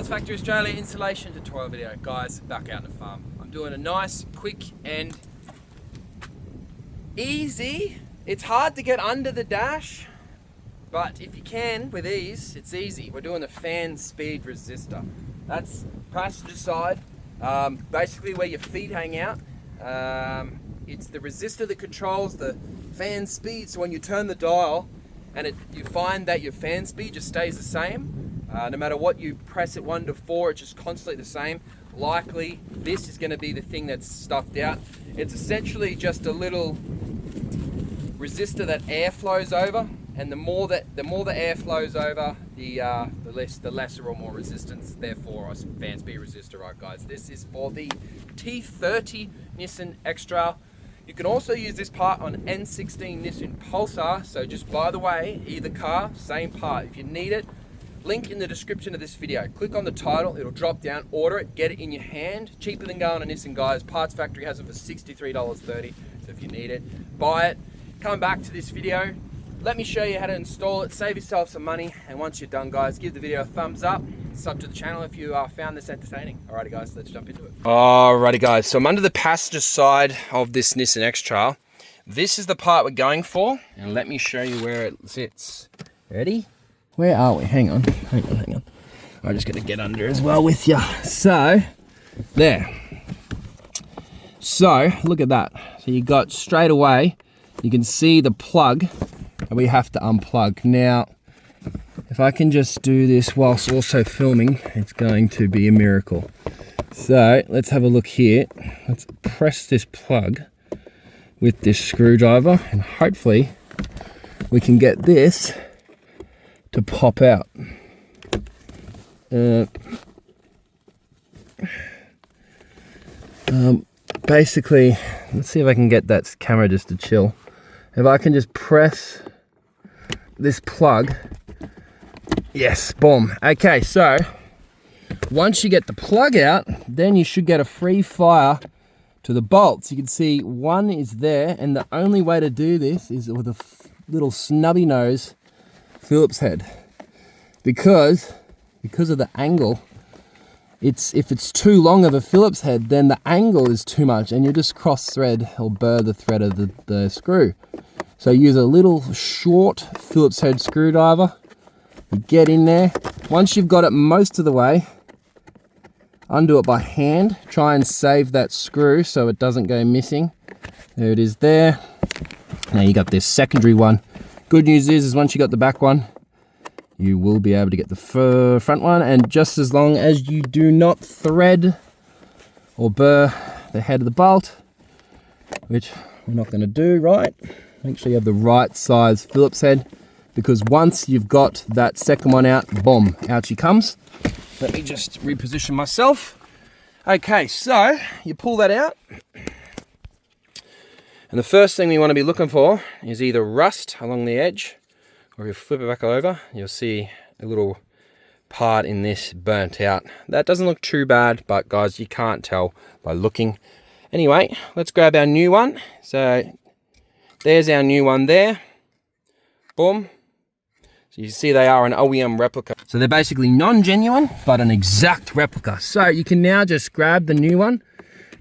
Factory Australia installation tutorial video. Guys, back out in the farm. I'm doing a nice, quick and easy. It's hard to get under the dash, but if you can with ease, it's easy. We're doing the fan speed resistor. That's passenger side, basically where your feet hang out. It's the resistor that controls the fan speed, so when you turn the dial and you find that your fan speed just stays the same, no matter what you press it 1 to 4, it's just constantly the same. Likely this is going to be the thing that's stuffed out. It's essentially just a little resistor that air flows over, and the more the air flows over, the lesser or more resistance, therefore a fan speed resistor. Right guys, this is for the T30 Nissan X-Trail. You can also use this part on N16 Nissan Pulsar, so just by the way, either car, same part. If you need it, link in the description of this video. Click on the title, it'll drop down, order it, get it in your hand. Cheaper than going to Nissan, guys. Parts Factory has it for $63.30, so if you need it, buy it. Come back to this video, let me show you how to install it, save yourself some money, and once you're done guys, give the video a thumbs up, sub to the channel if you found this entertaining. Alrighty guys, let's jump into it. Alrighty guys, so I'm under the passenger side of this Nissan X-Trail. This is the part we're going for, and let me show you where it sits. Ready? Where are we? Hang on. I'm just gonna get under as well with you. So, there. So, look at that. So you got straight away, you can see the plug that we have to unplug. Now, if I can just do this whilst also filming, it's going to be a miracle. So let's have a look here. Let's press this plug with this screwdriver, and hopefully we can get this to pop out. Basically, let's see if I can get that camera just to chill. If I can just press this plug, yes, boom. Okay, so once you get the plug out, then you should get a free fire to the bolts. You can see one is there, and the only way to do this is with a little snubby nose Phillips head, because of the angle. If it's too long of a Phillips head, then the angle is too much, and you just cross thread or burr the thread of the screw. So use a little short Phillips head screwdriver. Get in there. Once you've got it most of the way, undo it by hand. Try and save that screw so it doesn't go missing. There it is there. Now you got this secondary one. Good news is once you got the back one, you will be able to get the front one, and just as long as you do not thread or burr the head of the bolt, which we're not going to do, right? Make sure you have the right size Phillips head, because once you've got that second one out, boom, out she comes. Let me just reposition myself. Okay, so you pull that out, and the first thing we want to be looking for is either rust along the edge, or if you flip it back over, you'll see a little part in this burnt out. That doesn't look too bad, but guys, you can't tell by looking. Anyway, let's grab our new one. So there's our new one there. Boom. So you see they are an OEM replica. So they're basically non-genuine, but an exact replica. So you can now just grab the new one,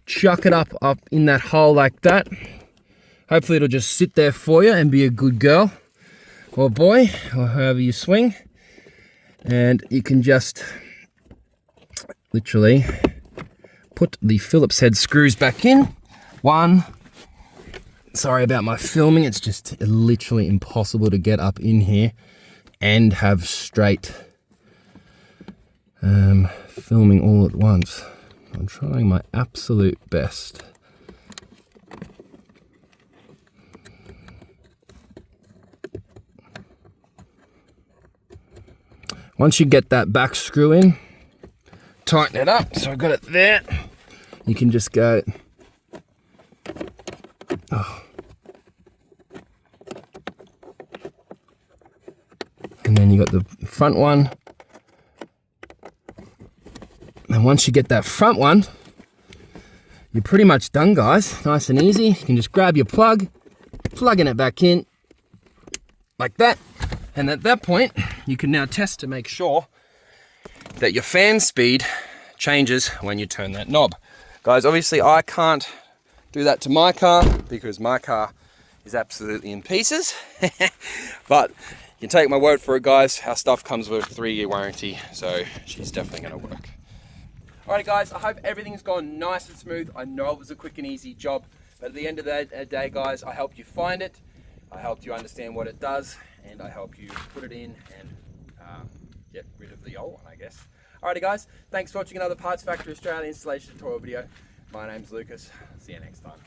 chuck it up in that hole like that. Hopefully it'll just sit there for you and be a good girl or boy, or however you swing. And you can just literally put the Phillips head screws back in. One. Sorry about my filming, it's just literally impossible to get up in here and have straight filming all at once. I'm trying my absolute best. Once you get that back screw in, tighten it up. So I've got it there. You can just go, oh. And then you got the front one. And once you get that front one, you're pretty much done, guys. Nice and easy. You can just grab your plug, plugging it back in like that. And at that point, you can now test to make sure that your fan speed changes when you turn that knob. Guys, obviously I can't do that to my car because my car is absolutely in pieces. But you can take my word for it, guys. Our stuff comes with a 3-year warranty, so she's definitely going to work. Alright guys, I hope everything's gone nice and smooth. I know it was a quick and easy job, but at the end of the day, guys, I helped you find it. I helped you understand what it does, and I help you put it in and get rid of the old one, I guess. Alrighty guys, thanks for watching another Parts Factory Australia installation tutorial video. My name's Lucas. See you next time.